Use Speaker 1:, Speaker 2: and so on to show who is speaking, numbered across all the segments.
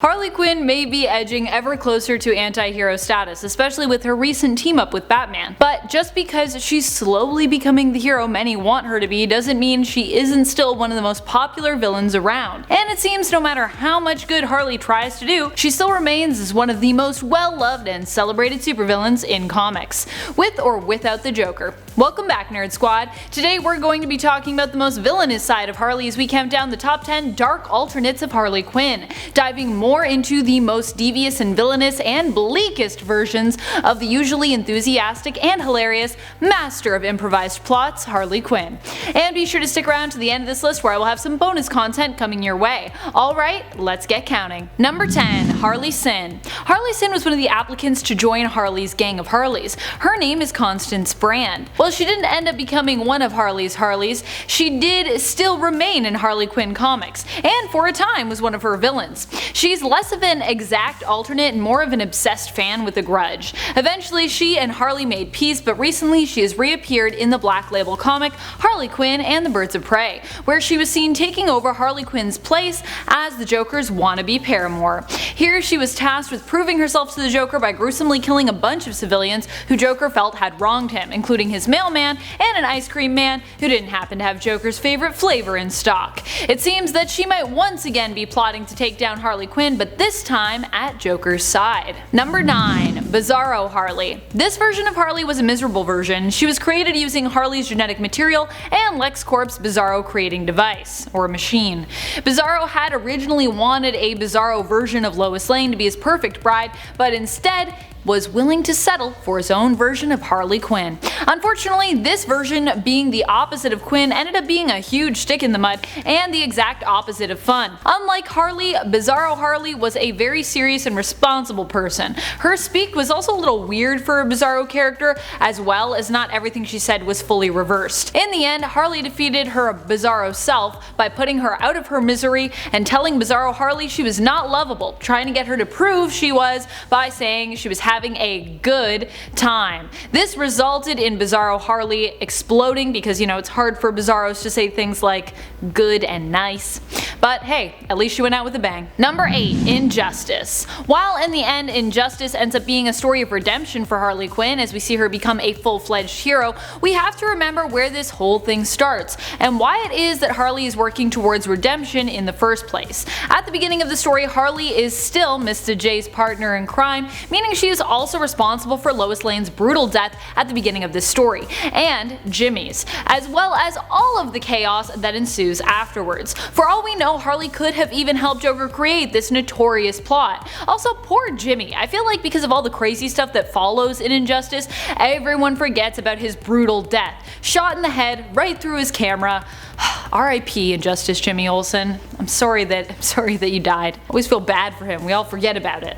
Speaker 1: Harley Quinn may be edging ever closer to anti-hero status, especially with her recent team-up with Batman. But just because she's slowly becoming the hero many want her to be doesn't mean she isn't still one of the most popular villains around. And it seems no matter how much good Harley tries to do, she still remains as one of the most well-loved and celebrated supervillains in comics, with or without the Joker. Welcome back, Nerd Squad. Today we're going to be talking about the most villainous side of Harley as we count down the top 10 dark alternates of Harley Quinn, diving more into the most devious and villainous and bleakest versions of the usually enthusiastic and hilarious master of improvised plots, Harley Quinn. And be sure to stick around to the end of this list where I will have some bonus content coming your way. Alright, let's get counting. Number 10. Harley Sin. Harley Sin was one of the applicants to join Harley's gang of Harleys. Her name is Constance Brand. While she didn't end up becoming one of Harley's Harleys, she did still remain in Harley Quinn comics, and for a time was one of her villains. She's less of an exact alternate and more of an obsessed fan with a grudge. Eventually she and Harley made peace, but recently she has reappeared in the Black Label comic Harley Quinn and the Birds of Prey, where she was seen taking over Harley Quinn's place as the Joker's wannabe paramour. Here she was tasked with proving herself to the Joker by gruesomely killing a bunch of civilians who Joker felt had wronged him, including his mailman and an ice cream man who didn't happen to have Joker's favorite flavor in stock. It seems that she might once again be plotting to take down Harley Quinn, but this time at Joker's side. Number 9. Bizarro Harley. This version of Harley was a miserable version. She was created using Harley's genetic material and LexCorp's Bizarro creating device, or machine. Bizarro had originally wanted a Bizarro version of Lois Lane to be his perfect bride, but instead was willing to settle for his own version of Harley Quinn. Unfortunately, this version, being the opposite of Quinn, ended up being a huge stick in the mud and the exact opposite of fun. Unlike Harley, Bizarro Harley was a very serious and responsible person. Her speak was also a little weird for a Bizarro character, as well as not everything she said was fully reversed. In the end, Harley defeated her Bizarro self by putting her out of her misery and telling Bizarro Harley she was not lovable, trying to get her to prove she was by saying she was having a good time. This resulted in Bizarro Harley exploding because, it's hard for Bizarros to say things like good and nice. But hey, at least she went out with a bang. Number 8. Injustice. While in the end Injustice ends up being a story of redemption for Harley Quinn as we see her become a full-fledged hero, we have to remember where this whole thing starts and why it is that Harley is working towards redemption in the first place. At the beginning of the story, Harley is still Mr. J's partner in crime, meaning she is also responsible for Lois Lane's brutal death at the beginning of this story, and Jimmy's, as well as all of the chaos that ensues afterwards. For all we know, Harley could have even helped Joker create this notorious plot. Also, poor Jimmy. I feel like because of all the crazy stuff that follows in Injustice, everyone forgets about his brutal death. Shot in the head, right through his camera. R.I.P. Injustice Jimmy Olsen. I'm sorry that you died. Always feel bad for him. We all forget about it.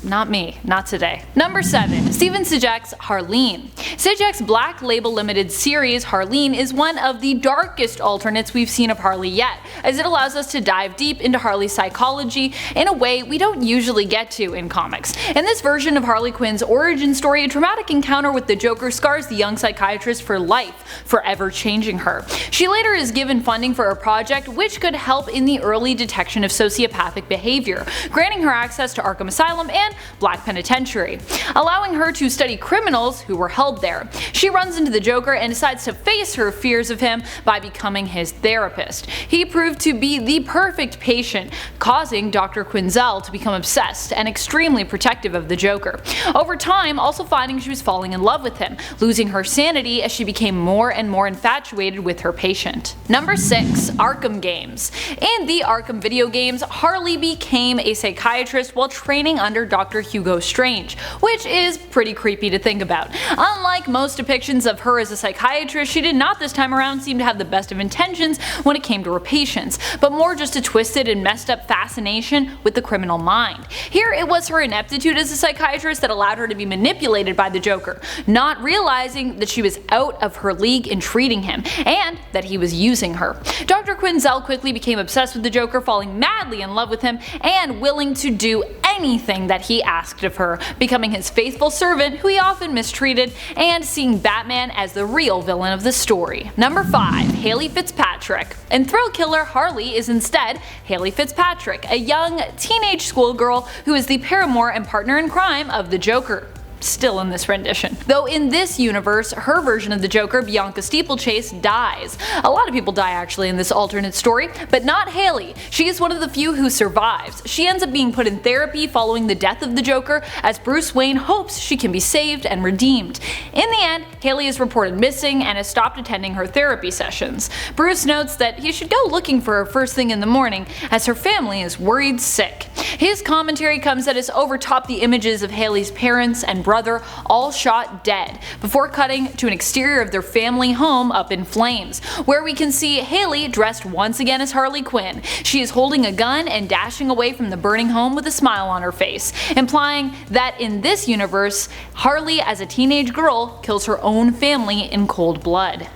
Speaker 1: Not me, not today. Number 7. Steven Sijek's Harleen. Sijek's Black Label Limited series Harleen is one of the darkest alternates we've seen of Harley yet, as it allows us to dive deep into Harley's psychology in a way we don't usually get to in comics. In this version of Harley Quinn's origin story, a traumatic encounter with the Joker scars the young psychiatrist for life, forever changing her. She later is given funding for a project which could help in the early detection of sociopathic behavior, granting her access to Arkham Asylum and Black Penitentiary, allowing her to study criminals who were held there. She runs into the Joker and decides to face her fears of him by becoming his therapist. He proved to be the perfect patient, causing Dr. Quinzel to become obsessed and extremely protective of the Joker. Over time, also finding she was falling in love with him, losing her sanity as she became more and more infatuated with her patient. Number 6. Arkham Games. In the Arkham video games, Harley became a psychiatrist while training under Dr. Hugo Strange, which is pretty creepy to think about. Unlike most depictions of her as a psychiatrist, she did not this time around seem to have the best of intentions when it came to her patients, but more just a twisted and messed up fascination with the criminal mind. Here it was her ineptitude as a psychiatrist that allowed her to be manipulated by the Joker, not realizing that she was out of her league in treating him, and that he was using her. Dr. Quinzel quickly became obsessed with the Joker, falling madly in love with him, and willing to do anything anything that he asked of her, becoming his faithful servant who he often mistreated, and seeing Batman as the real villain of the story. Number 5. HAYLEY FITZPATRICK. In Thrill Killer, Harley is instead HAYLEY FITZPATRICK, a young teenage schoolgirl who is the paramour and partner in crime of the Joker. Still in this rendition. Though in this universe, her version of the Joker, Bianca Steeplechase, dies. A lot of people die actually in this alternate story, but not HAYLEY. She is one of the few who survives. She ends up being put in therapy following the death of the Joker, as Bruce Wayne hopes she can be saved and redeemed. In the end, HAYLEY is reported missing and has stopped attending her therapy sessions. Bruce notes that he should go looking for her first thing in the morning, as her family is worried sick. His commentary comes at us over top the images of HAYLEY's parents and brother all shot dead, before cutting to an exterior of their family home up in flames, where we can see HAYLEY dressed once again as Harley Quinn. She is holding a gun and dashing away from the burning home with a smile on her face, implying that in this universe, Harley as a teenage girl kills her own family in cold blood.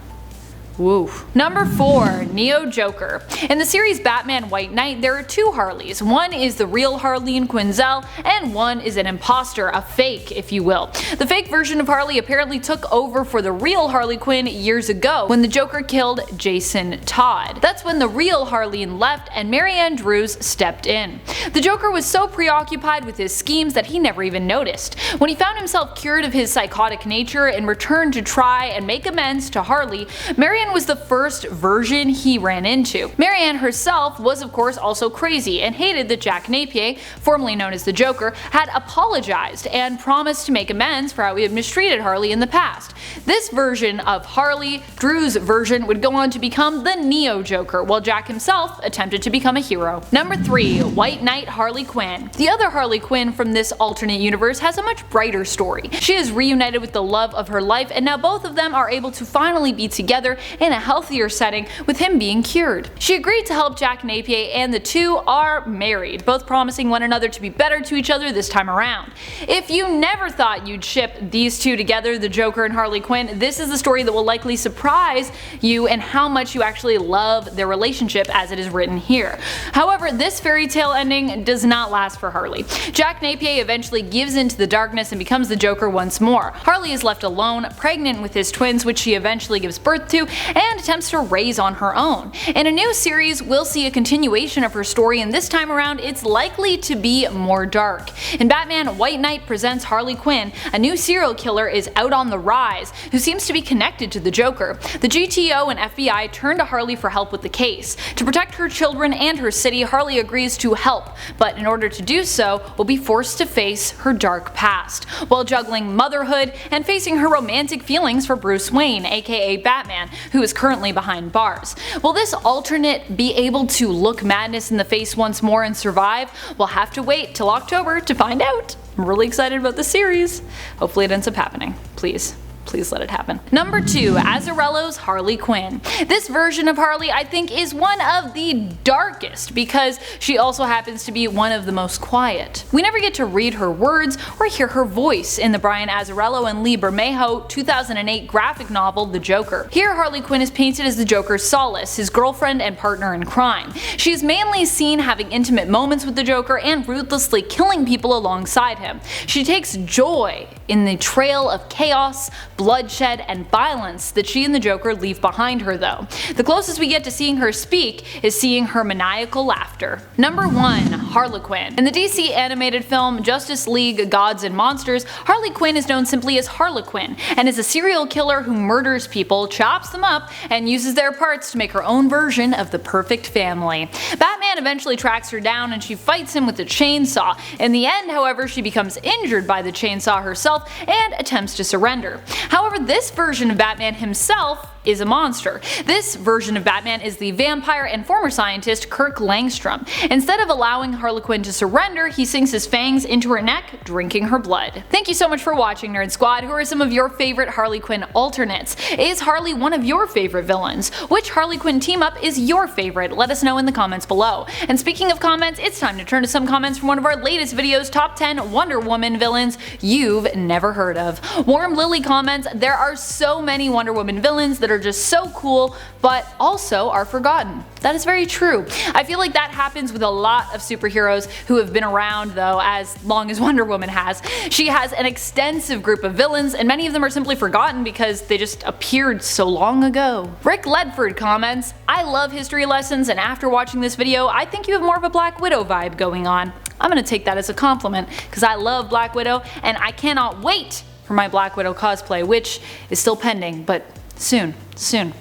Speaker 1: Woo. Number 4. Neo Joker. In the series Batman White Knight, there are 2 Harleys. One is the real Harleen Quinzel, and one is an imposter, a fake if you will. The fake version of Harley apparently took over for the real Harley Quinn years ago when the Joker killed Jason Todd. That's when the real Harleen left and Marianne Drews stepped in. The Joker was so preoccupied with his schemes that he never even noticed. When he found himself cured of his psychotic nature and returned to try and make amends to Harley, Marianne was the first version he ran into. Marianne herself was of course also crazy and hated that Jack Napier, formerly known as the Joker, had apologized and promised to make amends for how he had mistreated Harley in the past. This version of Harley, Drew's version, would go on to become the Neo Joker, while Jack himself attempted to become a hero. Number 3. White Knight Harley Quinn. The other Harley Quinn from this alternate universe has a much brighter story. She is reunited with the love of her life, and now both of them are able to finally be together in a healthier setting, with him being cured. She agreed to help Jack Napier, and the two are married, both promising one another to be better to each other this time around. If you never thought you'd ship these two together, the Joker and Harley Quinn, this is the story that will likely surprise you and how much you actually love their relationship as it is written here. However, this fairy tale ending does not last for Harley. Jack Napier eventually gives into the darkness and becomes the Joker once more. Harley is left alone, pregnant with his twins, which she eventually gives birth to, and attempts to raise on her own. In a new series, we'll see a continuation of her story, and this time around it's likely to be more dark. In Batman White Knight presents Harley Quinn, a new serial killer is out on the rise who seems to be connected to the Joker. The GTO and FBI turn to Harley for help with the case. To protect her children and her city, Harley agrees to help, but in order to do so, will be forced to face her dark past, while juggling motherhood and facing her romantic feelings for Bruce Wayne, aka Batman, who is currently behind bars. Will this alternate be able to look madness in the face once more and survive? We'll have to wait till October to find out. I'm really excited about the series. Hopefully it ends up happening. Please. Please let it happen. Number 2. Azzarello's Harley Quinn. This version of Harley I think is one of the darkest because she also happens to be one of the most quiet. We never get to read her words or hear her voice in the Brian Azzarello and Lee Bermejo 2008 graphic novel The Joker. Here Harley Quinn is painted as the Joker's solace, his girlfriend and partner in crime. She is mainly seen having intimate moments with the Joker and ruthlessly killing people alongside him. She takes joy in the trail of chaos, bloodshed, and violence that she and the Joker leave behind her though. The closest we get to seeing her speak is seeing her maniacal laughter. Number 1. Harlequin. In the DC animated film Justice League Gods and Monsters, Harley Quinn is known simply as Harlequin, and is a serial killer who murders people, chops them up, and uses their parts to make her own version of the perfect family. Batman eventually tracks her down and she fights him with a chainsaw. In the end, however, she becomes injured by the chainsaw herself and attempts to surrender. However, this version of Batman himself is a monster. This version of Batman is the vampire and former scientist Kirk Langstrom. Instead of allowing Harlequin to surrender, he sinks his fangs into her neck, drinking her blood. Thank you so much for watching, Nerd Squad. Who are some of your favorite Harley Quinn alternates? Is Harley one of your favorite villains? Which Harley Quinn team up is your favorite? Let us know in the comments below. And speaking of comments, it's time to turn to some comments from one of our latest videos, Top 10 Wonder Woman Villains You've Never Heard of. Warm Lily comments, there are so many Wonder Woman villains that are are just so cool, but also are forgotten. That is very true. I feel like that happens with a lot of superheroes who have been around, though, as long as Wonder Woman has. She has an extensive group of villains, and many of them are simply forgotten because they just appeared so long ago. Rick Ledford comments, "I love history lessons, and after watching this video, I think you have more of a Black Widow vibe going on." I'm gonna take that as a compliment, because I love Black Widow, and I cannot wait for my Black Widow cosplay, which is still pending, but soon, soon.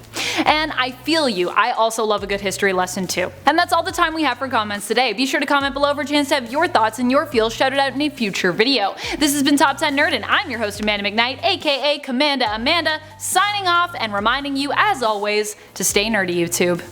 Speaker 1: And I feel you, I also love a good history lesson too. And that's all the time we have for comments today. Be sure to comment below for a chance to have your thoughts and your feels shouted out in a future video. This has been Top 10 Nerd, and I'm your host Amanda McKnight, aka Commanda Amanda, signing off and reminding you, as always, to stay nerdy, YouTube.